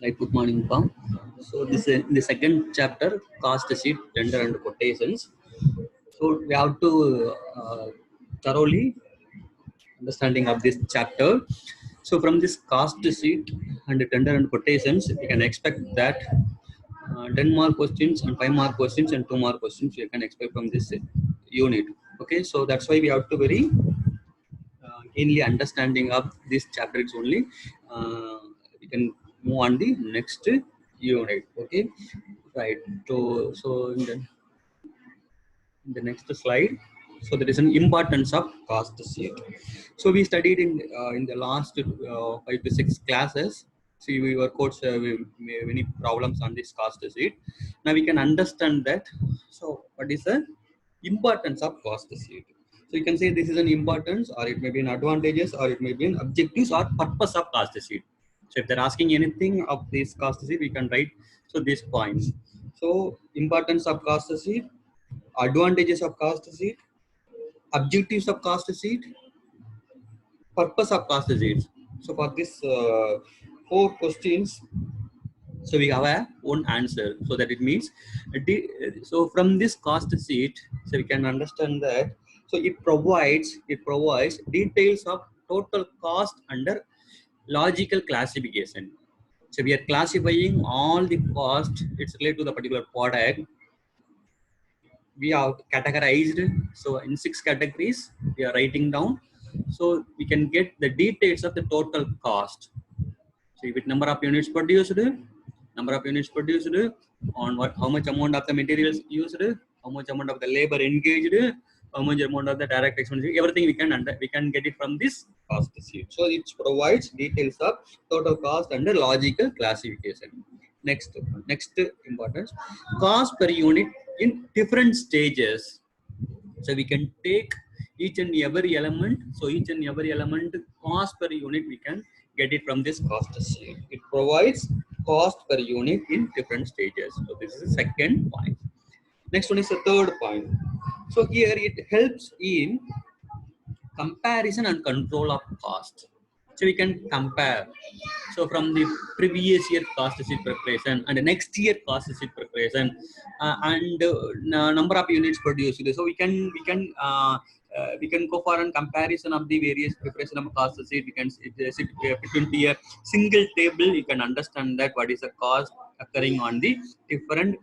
Right, good morning, Pam. So this is in the second chapter, cost sheet, tender and quotations. So we have to thoroughly understanding of this chapter. So from this cost sheet and tender and quotations, we can expect that 10 more questions and 5 more questions and 2 more questions we can expect from this unit. Okay, so that's why we have to very keenly understanding of this chapter. It's only we can move on the next unit. Okay, right. So in the next slide, so there is an importance of cost sheet. So we studied in the last 5 to 6 classes. See, we were coached many problems on this cost sheet. Now we can understand that. So what is the importance of cost sheet? So you can say this is an importance, or it may be an advantages, or it may be an objectives or purpose of cost sheet. So if they're asking anything of this cost sheet, we can write so these points. So importance of cost sheet, advantages of cost sheet, objectives of cost sheet, purpose of cost sheet. So for this 4 questions, so we have a one answer. So that it means, so from this cost sheet, so we can understand that. So it provides details of total cost under logical classification. So we are classifying all the cost. It's related to the particular product. We have categorized, so in 6 categories we are writing down, so we can get the details of the total cost. So if it number of units produced, on what, how much amount of the materials used, how much amount of the labor engaged, how much amount of the direct expenses, everything we can get it from this cost sheet. So it provides details of total cost under logical classification. Next importance, cost per unit in different stages. So we can take each and every element. So each and every element cost per unit we can get it from this cost sheet. It provides cost per unit in different stages. So this is the second point. Next one is the third point. So here it helps in comparison and control of cost. So we can compare. So from the previous year cost sheet preparation and the next year cost sheet preparation, and number of units produced. So we can go for a comparison of the various preparation of cost sheet. We can between a single table. You can understand that what is the cost occurring on the different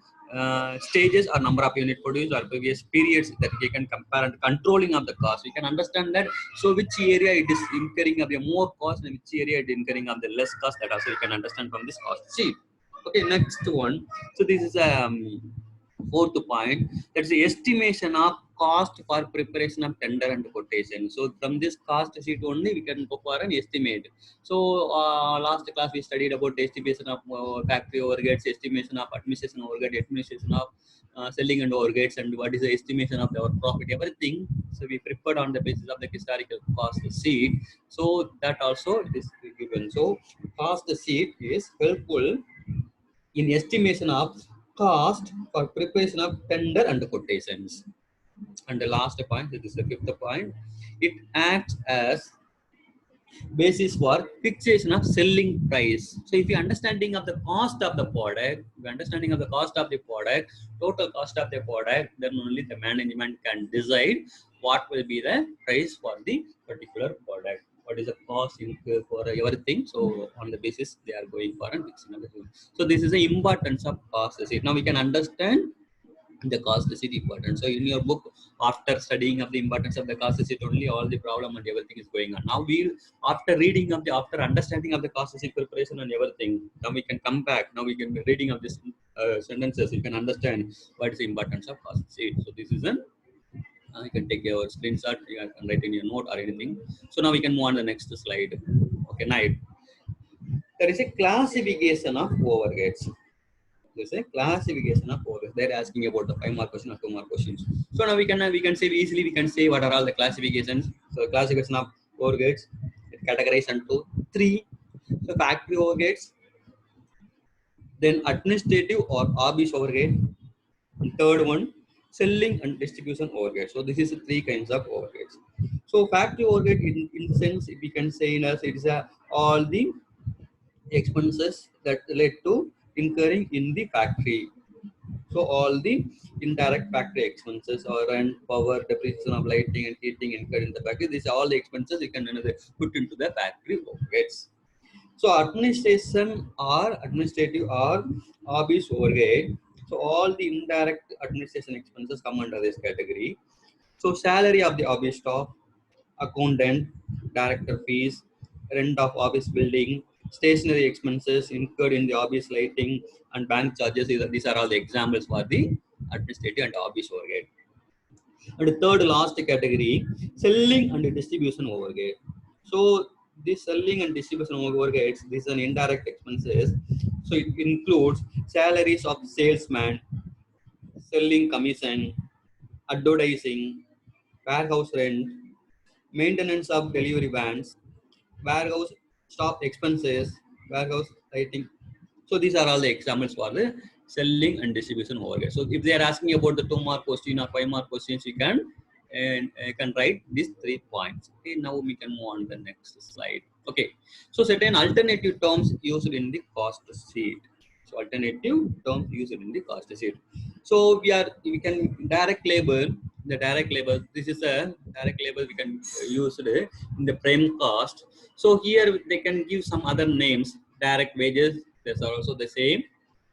stages or number of unit produced or previous periods, that we can compare, and controlling of the cost. We can understand that. So which area it is incurring of the more cost and which area it is incurring of the less cost, that also we can understand from this cost sheet. Okay, next one. So this is fourth point, that's the estimation of cost for preparation of tender and quotation. So from this cost sheet only we can go for an estimate. So last class we studied about estimation of factory overheads, estimation of administration overhead, estimation of selling and overheads, and what is the estimation of our profit, everything. So we prepared on the basis of the historical cost sheet. So that also it is given. So cost sheet is helpful in estimation of cost for preparation of tender and quotations. And the last point, this is the fifth point, it acts as basis for fixation of selling price. So if you understanding of the cost of the product, total cost of the product, then only the management can decide what will be the price for the particular product. What is the cost for everything? So on the basis they are going for and fixing everything. So this is the importance of cost. Now we can understand the cost sheet important. So in your book, after studying of the importance of the cost sheet only, all the problem and everything is going on. Now we, after reading of the, after understanding of the cost sheet preparation and everything, now we can come back. Now we can be reading of this sentences. You can understand what is the importance of cost sheet. So this is an you can take your screenshot, you can write in your note or anything. So now we can move on to the next slide. Okay, now there is a classification of overheads. There's a classification of overheads. They're asking about the 5 more question or 2 more questions. So now we can say easily, we can say what are all the classifications. So classification of overheads, it categorized into 3. So factory overheads, then administrative or office overhead, and third one selling and distribution overhead. So this is the 3 kinds of overheads. So factory overhead, in the sense we can say in us, it is all the expenses that led to incurring in the factory. So all the indirect factory expenses or rent, power, depreciation of lighting and heating incurred in the factory, these are all the expenses you can put into the factory overheads. So administrative or office overhead. So all the indirect administration expenses come under this category. So salary of the office staff, accountant, director fees, rent of office building, stationary expenses incurred in the office lighting and bank charges. These are all the examples for the administrative and office overhead. And the third last category, selling and distribution overhead. So this selling and distribution overheads, this is an indirect expenses. So it includes salaries of salesman, selling commission, advertising, warehouse rent, maintenance of delivery vans, warehouse staff expenses, warehouse lighting. So these are all the examples for the selling and distribution overhead. So if they are asking about the 2 mark question or 5 mark questions, you can write these 3 points. Okay, now we can move on to the next slide. Okay, so certain alternative terms used in the cost sheet. So alternative terms used in the cost sheet. So we can direct labor. The direct labor. This is a direct labor we can use it in the prime cost. So here they can give some other names. Direct wages. These are also the same.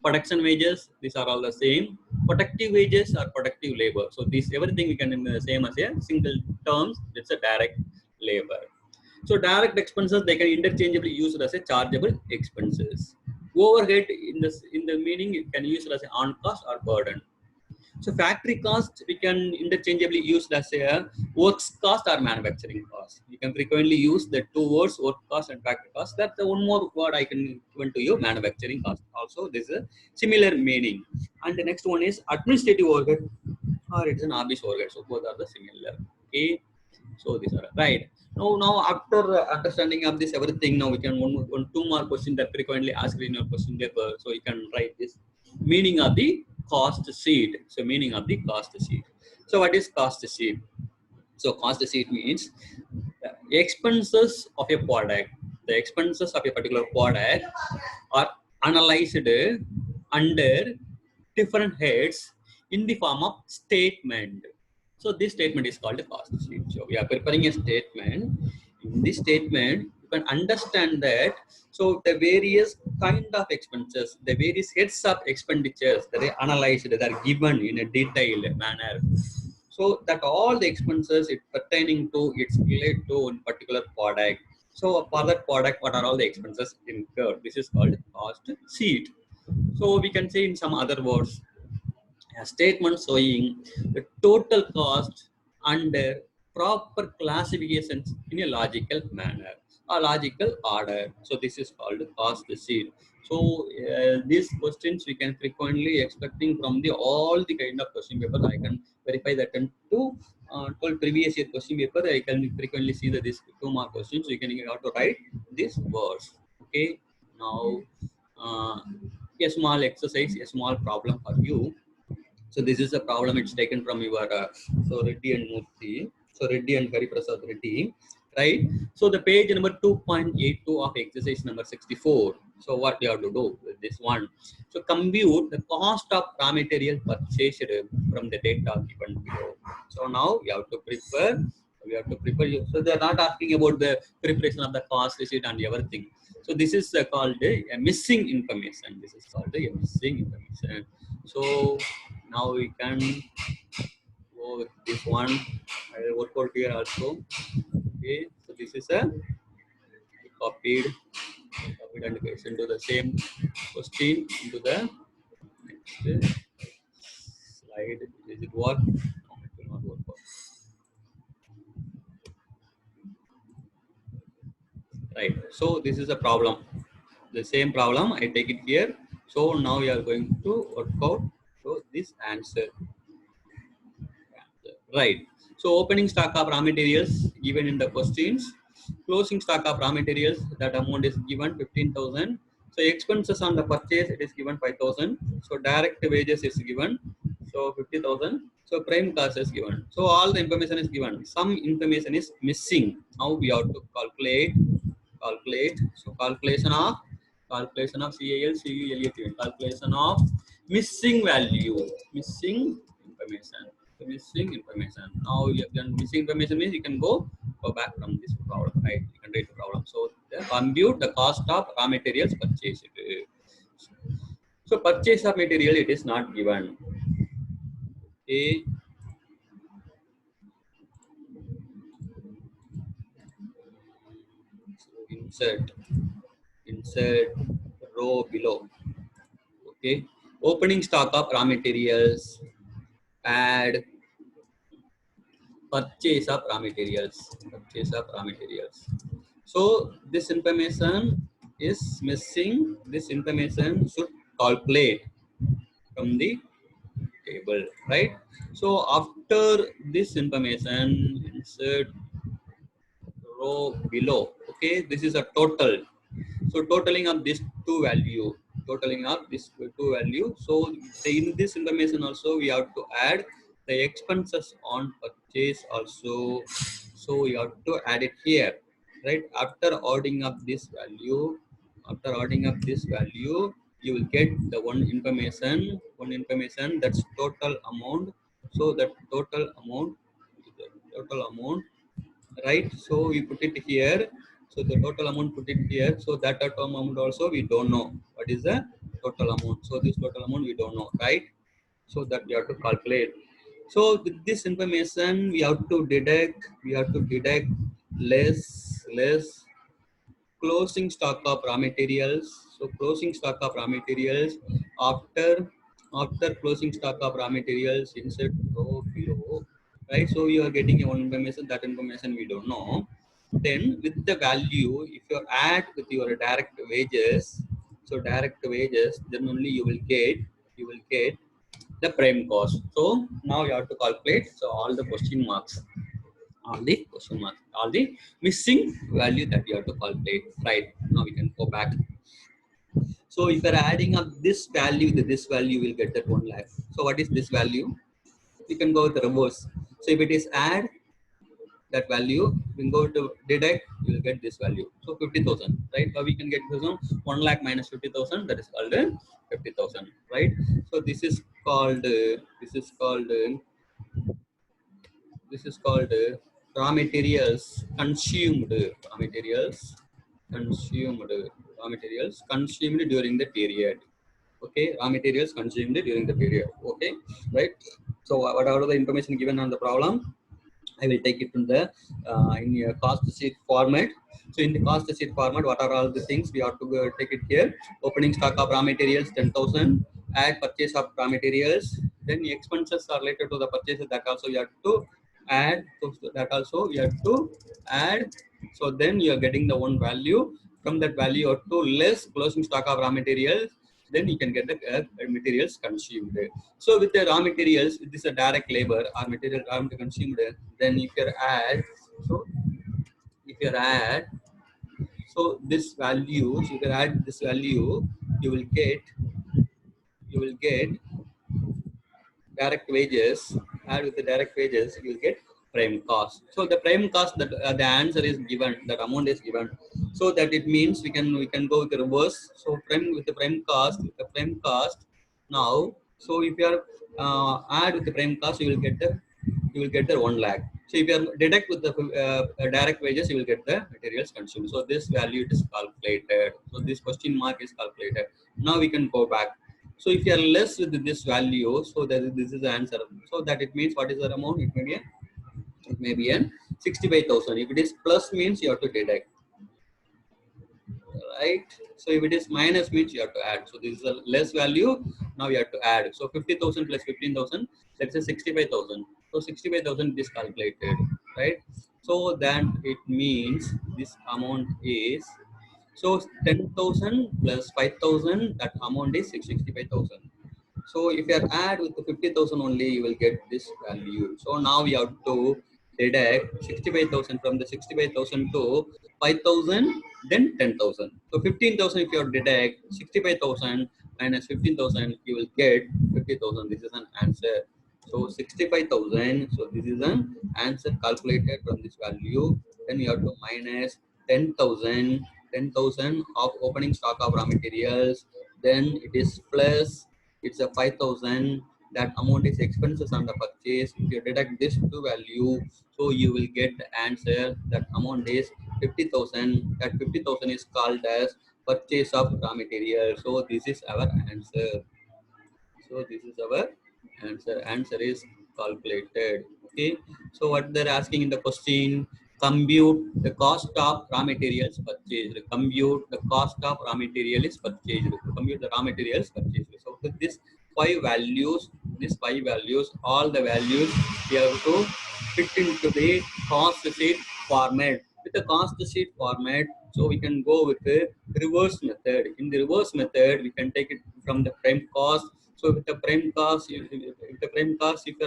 Production wages. These are all the same. Productive wages or productive labor. So this everything we can in the same as a single terms. It's a direct labor. So direct expenses they can interchangeably used as a chargeable expenses. Overhead in the meaning you can use it as an on cost or burden. So factory cost we can interchangeably use as a works cost or manufacturing cost. You can frequently use the two words work cost and factory cost. That's the one more word I can given to you, manufacturing cost. Also, this is a similar meaning. And the next one is administrative overhead or it's an office overhead. So both are the similar. Okay. So these are right. Now after understanding of this everything, now we can one 2 mark question that frequently asked in your question paper. So you can write this meaning of the cost sheet. So meaning of the cost sheet. So what is cost sheet? So cost sheet means the expenses of a product. The expenses of a particular product are analyzed under different heads in the form of statement. So this statement is called a cost sheet. So we are preparing a statement. In this statement, you can understand that. So the various kind of expenses, the various heads of expenditures that are analyzed, that are given in a detailed manner. So that all the expenses it pertaining to, it's related to one particular product. So for that product, what are all the expenses incurred? This is called cost sheet. So we can say in some other words, a statement showing the total cost under proper classifications in a logical manner, a logical order. So this is called cost sheet. So these questions we can frequently expecting from the all the kind of question paper. I can verify that in 12 previous year question paper. I can frequently see that this 2 mark questions. You can have to write these words. Okay. Now a small exercise, a small problem for you. So this is a problem. It's taken from your so Reddy and Murthy. So Reddy and Hariprasad Reddy, right? So the page number 2.82 of exercise number 64. So what you have to do with this one? So compute the cost of raw material purchased from the data given below. So now you have to prepare. We have to prepare you. So they are not asking about the preparation of the cost sheet and everything. So this is called a missing information. This is called a missing information. So now we can go with this one. I will work out here also. Okay, so this is a copied and paste into the same question into the next slide. Does it work? No, it will not work. Right. So this is a problem. The same problem. I take it here. So now we are going to work out so this answer. Right. So opening stock of raw materials given in the questions. Closing stock of raw materials, that amount is given 15,000. So expenses on the purchase, it is given 5,000. So direct wages is given, so 50,000. So prime cost is given. So all the information is given. Some information is missing. Now we have to calculate. So calculation of Calculation of CAL, calculation of missing value, missing information. The missing information. Now you have done missing information means you can go back from this problem, right? You can write the problem. So compute the cost of raw materials purchased. So purchase of material it is not given. A insert row below. Okay, opening stock of raw materials. Add purchase of raw materials. Purchase of raw materials. So this information is missing. This information should calculate from the table, right? So after this information, insert row below. Okay, this is a total. So totaling up this two value, totaling up this two value. So in this information also we have to add the expenses on purchase also. So we have to add it here, right? After adding up this value, you will get the one information that's total amount. So that total amount, right? So we put it here. So the total amount put it here. So that total amount also we don't know what is the total amount. So this total amount we don't know, right? So that we have to calculate. So with this information we have to deduct less closing stock of raw materials. So closing stock of raw materials after closing stock of raw materials, insert row below, right? So you are getting one information, that information we don't know. Then with the value, if you add with your direct wages, so direct wages, then only you will get the prime cost. So now you have to calculate. So all the question marks, all the missing value that you have to calculate. Right now we can go back. So if you're adding up this value with this value, we'll get that 1 lakh. So what is this value? We can go with the reverse. So if it is add that value, we can go to deduct, you will get this value. So 50,000, right? Or we can get 1 lakh minus 50,000, that is called 50,000, right? So this is called raw materials consumed, consumed raw materials consumed during the period. Okay, raw materials consumed during the period. Okay, right? So whatever the information given on the problem, I will take it in the in your cost sheet format. So in the cost sheet format, what are all the things we have to take it here? Opening stock of raw materials 10,000. Add purchase of raw materials. Then the expenses are related to the purchases, that also you have to add. So that also you have to add. So then you are getting the one value. From that value, you have to less closing stock of raw materials. Then you can get the materials consumed. So with the raw materials, this is a direct labor or material raw material consumed. Then if you add, so if you add, so this value, so if you add this value, you will get direct wages. Add with the direct wages, you will get prime cost. So the prime cost, that the answer is given, that amount is given. So that it means we can go with the reverse. So prime with the prime cost, now. So if you are add with the prime cost, you will get the 1 lakh. So if you are deduct with the direct wages, you will get the materials consumed. So this value it is calculated. So this question mark is calculated. Now we can go back. So if you are less with this value, so that this is the answer. So that it means what is the amount? It may be an 65,000. If it is plus means you have to deduct, right? So if it is minus means you have to add. So this is a less value. Now you have to add. So 50,000 plus 15,000, that's a 65,000. So 65,000 is calculated, right? So then it means this amount is, so 10,000 plus 5,000, that amount is 65,000. So if you add with the 50,000 only, you will get this value. So now we have to deduct 65,000 from the 65,000 to 5,000, then 10,000. So 15,000 if you deduct 65,000 minus 15,000, you will get 50,000. This is an answer. So 65,000. So this is an answer calculated from this value. Then you have to minus 10,000. 10,000 of opening stock of raw materials, then it is plus, it's a 5,000, that amount is expenses on the purchase. If you deduct this two value, so you will get the answer. That amount is 50,000. That 50,000 is called as purchase of raw material. So this is our answer. So this is our answer. Answer is calculated. Okay. So what they're asking in the question, compute the cost of raw materials purchased. Compute the cost of raw material is purchased. Compute the raw materials purchased. So with these five values, all the values we have to fit into the cost sheet format. With the cost sheet format, so we can go with the reverse method. In the reverse method, we can take it from the prime cost. So with the prime cost, if you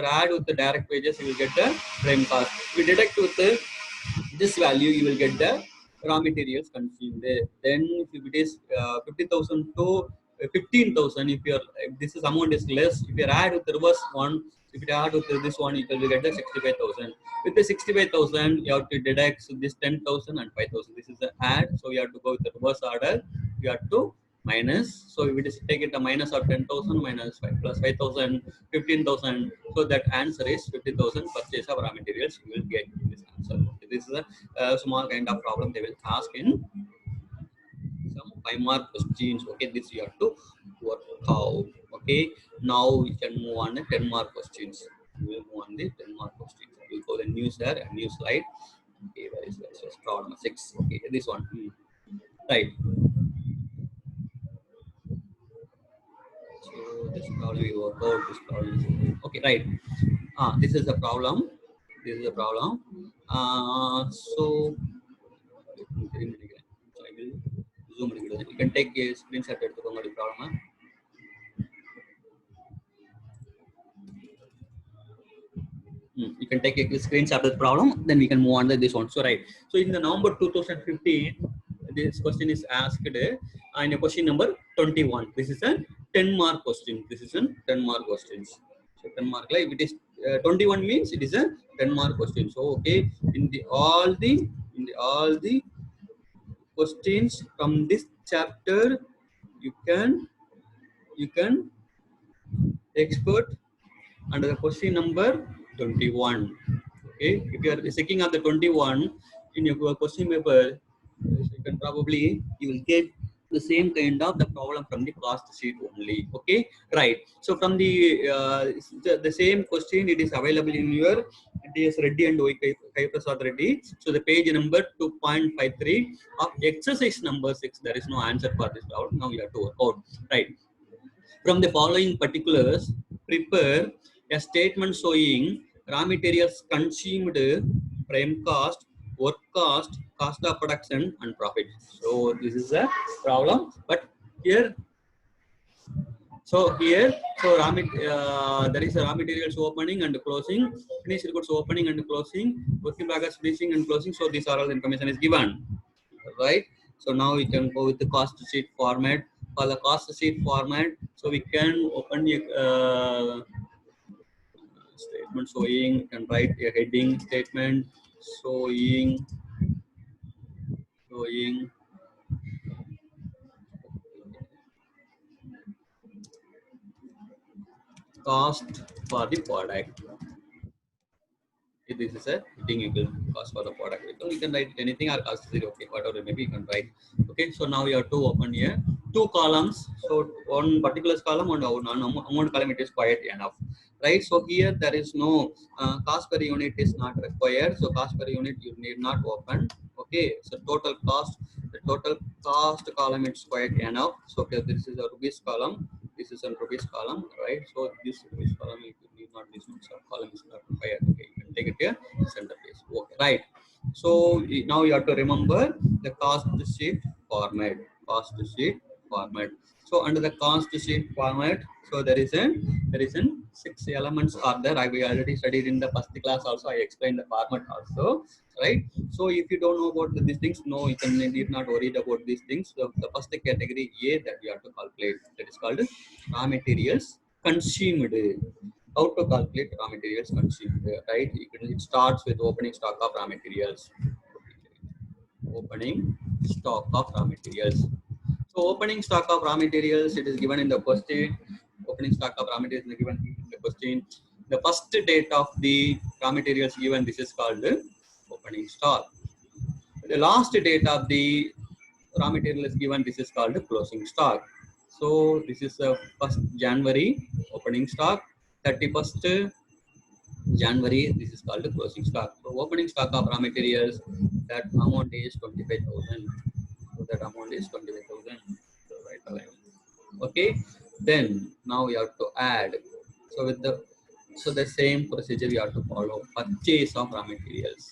add with the direct wages, you will get the prime cost. If you deduct with this value, you will get the raw materials consumed. Then if it is 50,000 to 15,000, if this is amount is less, if you add with the reverse one, if you add with this one, you will get the 65,000. With the 65,000, you have to deduct this 10,000 and 5,000. This is the add, so you have to go with the reverse order. You have to minus. So if it is take it a minus of 10,000 minus 5 plus 5,000, 15,000. So that answer is 50,000 purchase of raw materials. You will get this answer. This is a small kind of problem they will ask in some 5-mark questions. Okay, this you have to work out. Okay, now we can move on the 10-mark questions. We will move on the 10-mark questions. We'll go the new there, a new slide. Okay, where is problem 6? Okay, this one. Right. So this problem we work out. This problem. Okay, right. This is a problem. This is a problem. So I will zoom it. You can take a screenshot of the problem. You can take a screenshot of the problem, then we can move on to this one. So right. So in the November 2015, this question is asked in a question number 21. This is a 10-mark question. This is a 10-mark question. So 10 mark, like it is 21 means it is a 10-mark question. So okay, in the all the questions from this chapter, you can expert under the question number 21. Okay, if you are checking on the 21 in your question paper, you can probably you will get the same kind of the problem from the cost sheet only. Okay, right. So from the same question, it is available in your DS Reddy and Kai Prasad Reddy. So the page number 2.53 of exercise number 6. There is no answer for this problem. Now you have to work out. Right. From the following particulars, prepare a statement showing raw materials consumed, prime cost, work cost, cost of production, and profit. So this is a problem. But here, there is a raw materials opening and closing, finished goods opening and closing, work in progress finishing and closing. So these are all the information is given, right? So now we can go with the cost sheet format. For the cost sheet format, so we can open a statement showing, you can write a heading statement showing cost for the product. If this is a heading, you can cost for the product. You can write anything or cost zero. Okay, whatever maybe you can write. Okay, so now you have to open here two columns. So one particular column and amount column, it is quite enough, right? So here there is no cost per unit is not required. So cost per unit you need not open. Okay, so total cost, the total cost column is quite enough. So okay, this is a rupees column. This is a rupees column, right? So this rupees column you need not, this column is not required. Okay, you can take it here, center place. Okay, right. So now you have to remember the cost sheet format. Cost sheet format. So under the cost sheet format, so there is an 6 elements are there. I already studied in the first class also. I explained the format also, right? So if you don't know about these things, no, you can need not worry about these things. So the first category A that we have to calculate, that is called raw materials consumed. How to calculate raw materials consumed, right? It starts with opening stock of raw materials. Opening stock of raw materials. So opening stock of raw materials, it is given in the question. Opening stock of raw materials is given in the question. The first date of the raw materials given, this is called the opening stock. The last date of the raw material is given, this is called the closing stock. So this is the 1st January opening stock, 31st January, this is called the closing stock. So opening stock of raw materials, that amount is 25,000. So that amount is 25,000. So right away. Okay. Then now we have to add. So with the same procedure we have to follow. Purchase of raw materials.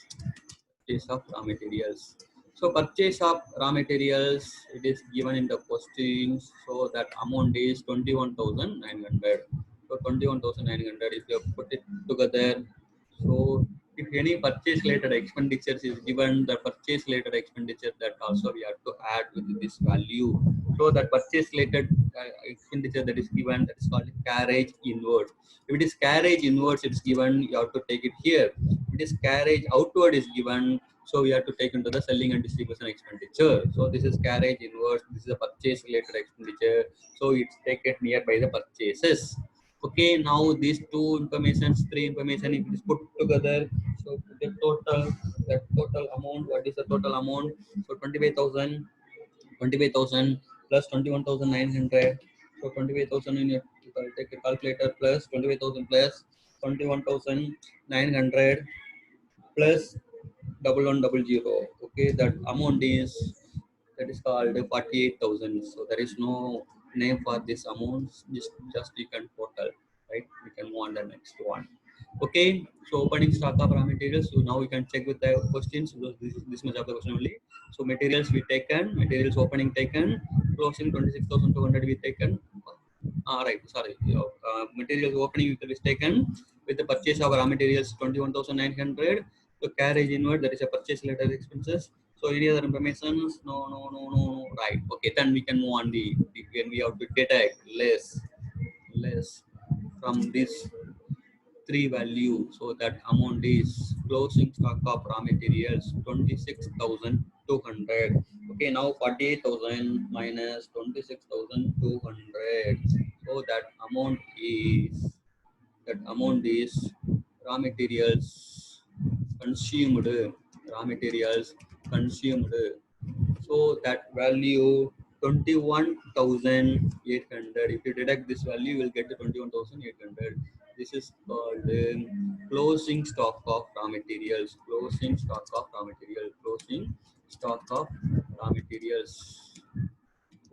Purchase of raw materials. So purchase of raw materials, it is given in the postings. So that amount is 21,900. So 21,900, if you put it together, so if any purchase related expenditures is given, the purchase related expenditure, that also we have to add with this value. So that purchase related expenditure that is given, that is called carriage inward. If it is carriage inwards, it's given, you have to take it here. If it is carriage outward is given, so we have to take into the selling and distribution expenditure. So this is carriage inwards, this is a purchase related expenditure. So it's taken nearby the purchases. Okay, now these two informations, three information, if it is put together, so the total amount, what is the total amount? So 25,000 plus 21,900. So 25,000 in your, if I take a calculator, plus 25,000 plus 21,900 plus 1100. Okay, that amount is, that is called 48,000. So there is no name for this amount. Just you can total, right? We can move on the next one. Okay, so opening stock of raw materials. So now we can check with the questions. So this much of the question only. So materials we taken, materials opening taken, closing 26,200 we taken. Right, sorry. Materials opening is taken with the purchase of raw materials 21,900. So carriage inward, that is a purchase related expenses. So any other information? No. Right. Okay, then we can move on when we have to deduct less from this three value. So that amount is closing stock of raw materials 26,200. Okay, now 48,000 minus 26,200. So that amount is raw materials consumed. Raw materials consumed. So that value 21,800. If you deduct this value, you will get the 21,800. This is called closing stock of raw materials. Closing stock of raw material. Closing stock of raw materials.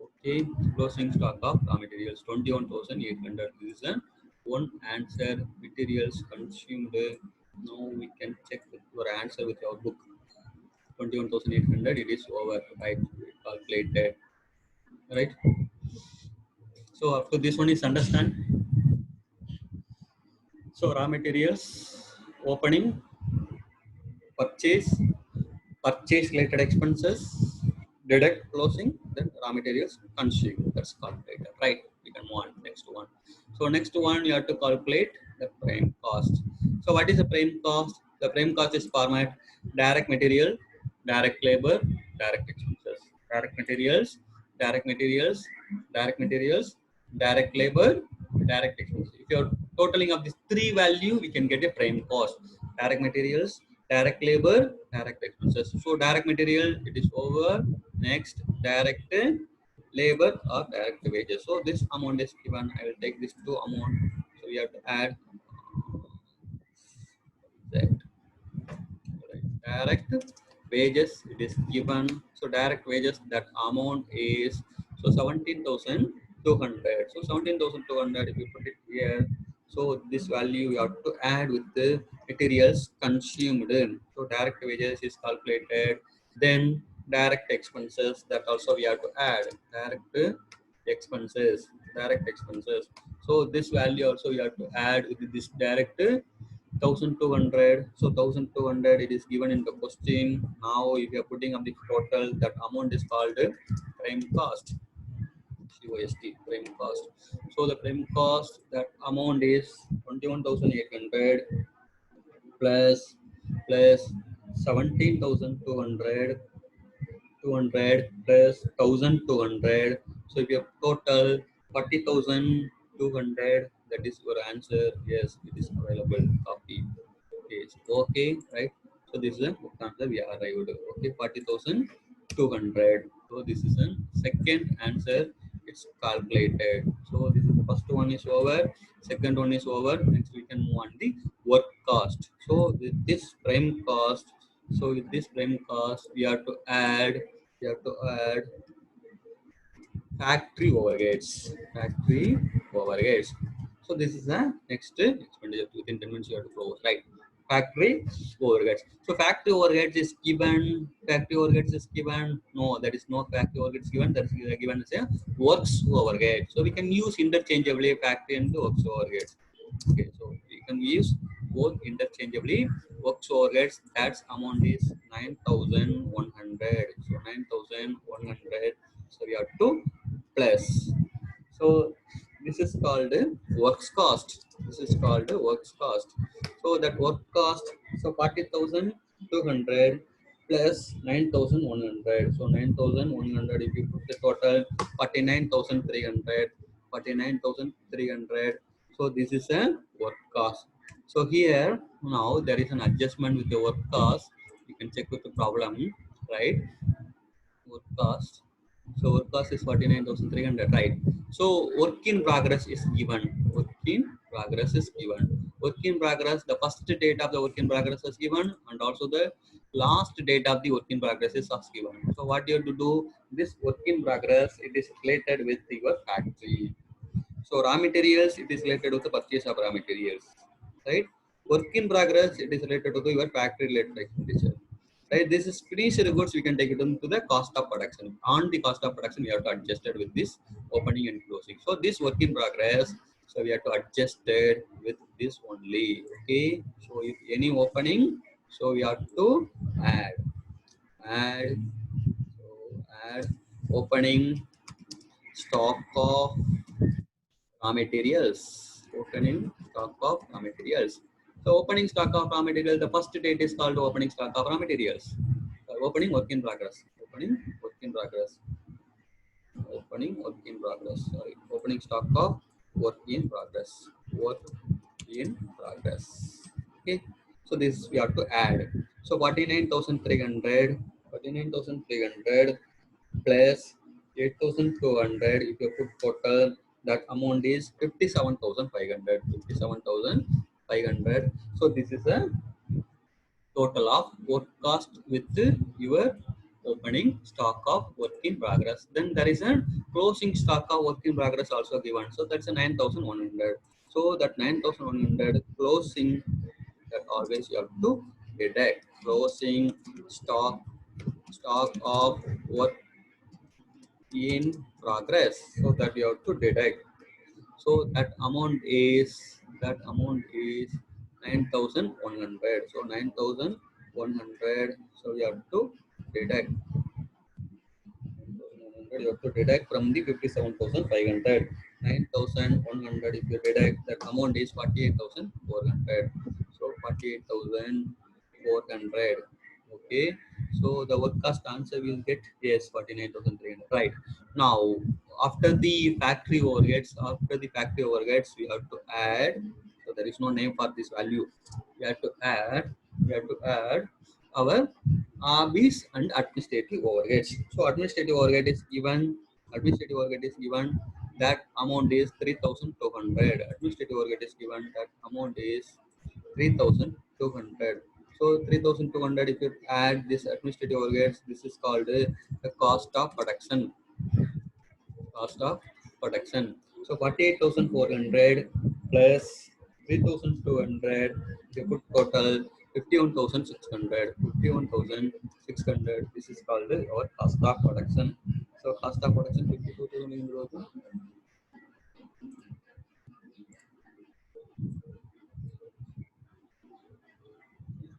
Okay, closing stock of raw materials 21,800. This is one answer. Materials consumed. Now we can check your answer with your book. 21,800. It is over. Right, calculated. Right. So up to this one is understand. So raw materials opening, purchase, purchase related expenses, deduct closing, then raw materials consumed. That's calculated, right? We can move on next one. So next one you have to calculate the prime cost. So what is the prime cost? The prime cost is format direct material, direct labor, direct expenses. Direct materials, direct materials, direct materials, direct labor, direct expenses. If you're totaling of these three value, we can get a prime cost. Direct materials, direct labor, direct expenses. So direct material, it is over. Next, direct labor or direct wages. So this amount is given. I will take this two amount. So we have to add that. Direct wages, it is given. So direct wages, that amount is so 17,200. So 17,200, if you put it here, so this value you have to add with the materials consumed. So direct wages is calculated. Then direct expenses, that also we have to add. Direct expenses, direct expenses. So this value also you have to add with this direct 1,200. So 1,200, it is given in the question. Now if you are putting up the total, that amount is called prime cost. COST, prime cost. So the prime cost, that amount is 21,800 plus 17,200 200 plus 1200. So if you have total 40,200, that is your answer. Yes, it is available. Copy. Paste. Okay, right? So this is the answer we arrived. Okay, 40,200. So this is a second answer. It's calculated. So this is the first one is over. Second one is over. Next we can move on the work cost. So with this prime cost, we have to add. We have to add factory overheads. Factory overheads. So this is the next expenditure within 10 minutes you have to close, right? Factory overheads. So factory overheads is given. Factory overheads is given. No, that is not factory overheads given. That is given as a works overhead. So we can use interchangeably factory and the works overheads. Okay, so we can use both interchangeably. Works overheads. That amount is 9,100. So 9,100. So we have to plus. So this is called works cost. This is called works cost. So that work cost, so 40,200 plus 9,100. So 9,100, if you put the total 49,300, 49,300. So this is a work cost. So here now there is an adjustment with the work cost. You can check with the problem, right? Work cost. So work cost is 49,300, right? So work in progress is given. Work in progress is given. Work in progress, the first date of the work in progress is given, and also the last date of the work in progress is also given. So what you have to do, this work in progress, it is related with your factory. So raw materials, it is related with the purchase of raw materials, right? Work in progress, it is related to your factory related expenditure. Right, this is finished goods. We can take it into the cost of production. On the cost of production, we have to adjust it with this opening and closing. So this work in progress. So we have to adjust it with this only. Okay. So if any opening, so we have to add, add, so add opening stock of raw materials. Opening stock of raw materials. So opening stock of raw materials, the first date is called opening stock of raw materials. Opening work in progress. Opening work in progress. Opening work in progress. Sorry. Opening stock of work in progress. Work in progress. Okay. So this we have to add. So 49,300. 49,300 plus 8,200. If you put total, that amount is 57,500. 57,500. So this is a total of work cost with your opening stock of work in progress. Then there is a closing stock of work in progress also given. So that's a 9,100. So that 9,100 closing, that always you have to deduct closing stock of work in progress. So that you have to deduct. So that amount is 9,100. So 9,100. So you have to deduct. You have to deduct from the 57,500. 9,100. If you deduct, that amount is 48,400. So 48,400. Okay. So the work cost answer will get yes 49,300. Right. Now after the factory overheads, we have to add. So there is no name for this value. We have to add. Our RBs and administrative overheads. So administrative overhead is given. Administrative overhead is given. That amount is 3,200. Administrative overhead is given. That amount is 3,200. So 3,200. If you add this administrative overheads, this is called the cost of production. Cost of production. So 48,400 plus 3,200. You put total 51,600. 51,600. This is called our cost of production. So cost of production 52,000.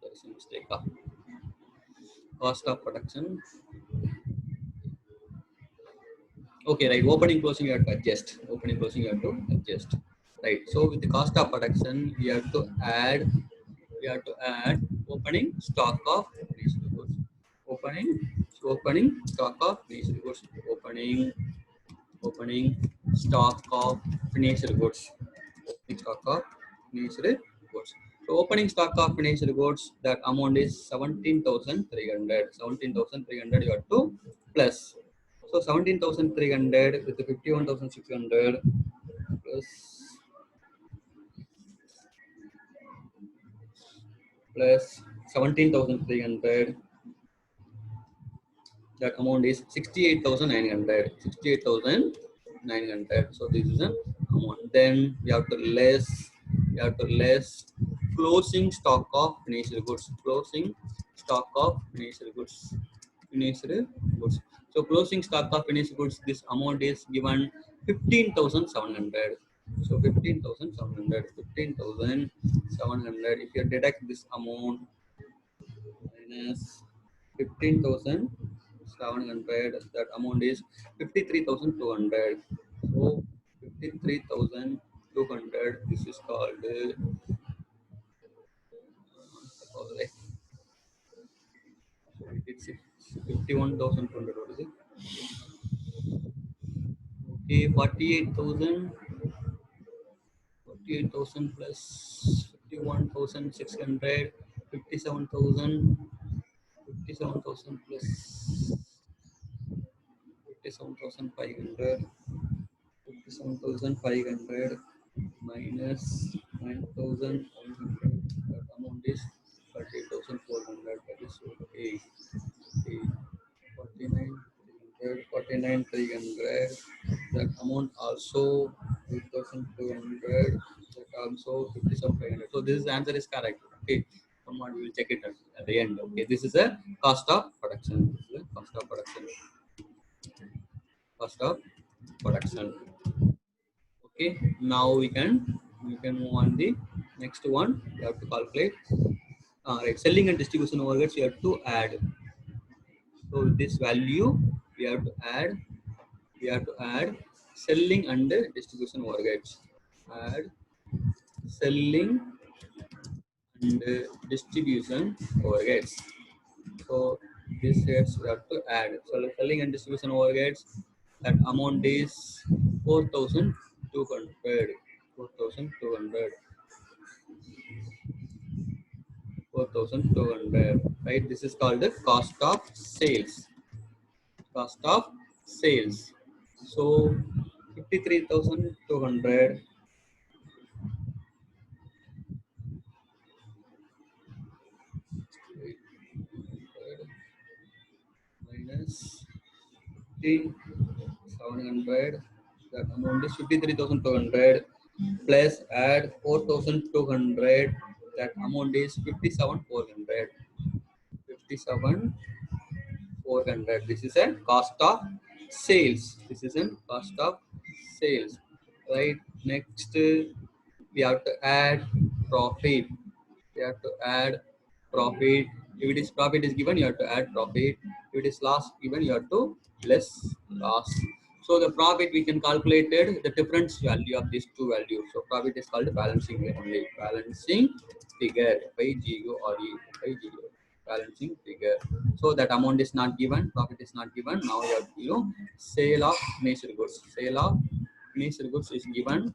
There is a mistake. Cost of production. Okay, right. Opening closing you have to adjust. Opening closing you have to adjust. Right. So with the cost of production, we have to add opening stock of finished goods. Opening opening stock of finished goods. Opening stock of finished goods. Stock of finished goods. So opening stock of finished goods, that amount is 17,300. 17,300 you have to plus. So 17,300 with the 51,600 plus 17,300. That amount is 68,900. 68,900. So this is an amount. Then we have to less. We have to less closing stock of finished goods. Closing stock of finished goods. Finished goods. So closing stock of finished goods. This amount is given 15,700. So 15,700. 15,700. If you deduct this amount minus 15,700, that amount is 53,200. So 53,200, this is called it's 51,200. What is it? Okay, 48,000 plus 51,600, 57,000 plus 57,500, 57,500 minus 9,100. That amount is 38,400. That is okay. 49,300. That amount also 8,200. That also 57,500. So this is answer is correct. Okay. Come on, we will check it at the end. Okay. This is a cost of production. This is a cost of production. Cost of production. Okay. Now we can move on the next one. You have to calculate. Right. Selling and distribution overheads you have to add. So this value we have to add. We have to add selling and distribution overheads. Add selling and distribution overheads. So this heads we have to add. So selling and distribution overheads, that amount is 4,200. 4,200. 4,200. Right. This is called the cost of sales. Cost of sales. So 53,200 minus 700. That amount is 53,200 plus add 4,200. That amount is 57,400. 57,400. This is a cost of sales. This is a cost of sales. Right. Next, we have to add profit. We have to add profit. If it is profit is given, you have to add profit. If it is loss given, you have to less loss. So the profit we can calculate the difference value of these two values. So profit is called balancing only. Balancing figure by GURE. By GURE. Balancing figure. So that amount is not given. Profit is not given. Now you have to sale of finished goods. Sale of finished goods is given.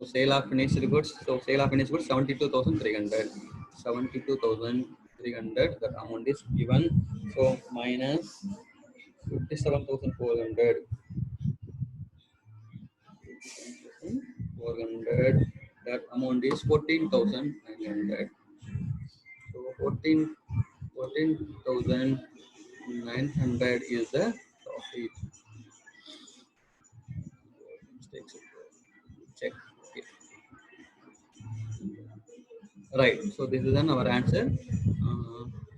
So sale of finished goods. So sale of finished goods 72,300. 72,300. That amount is given. So minus 57,400. 400. That amount is 14,900. So 14,900 is the profit. Check. Okay. Right. So this is our answer.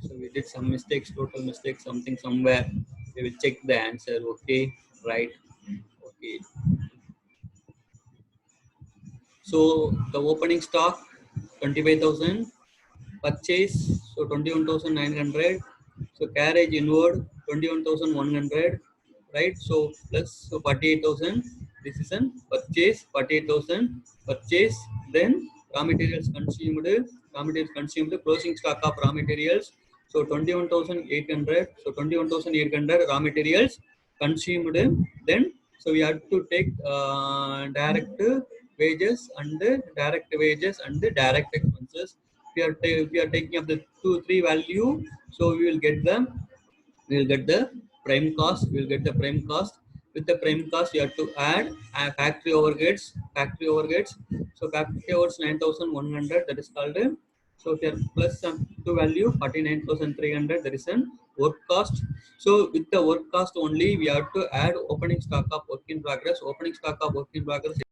So we did some mistakes, total mistakes, something somewhere. We will check the answer. Okay. Right. Okay. So the opening stock 25,000. Purchase so 21,900. So carriage inward 21,100. Right. So plus so 48,000. This is an purchase 48,000 purchase. Then raw materials consumed. Raw materials consumed. Closing stock of raw materials. So 21,800. So 21,800 raw materials consumed. Then so we have to take direct wages and direct expenses. If we are taking up the 2 3 value, so we will get the prime cost. We will get the prime cost. With the prime cost, you have to add factory overheads. So factory overheads 9,100. That is called. So here plus some to value 49,300. That is an work cost. So with the work cost only, we have to add opening stock of work in progress. Opening stock of work in progress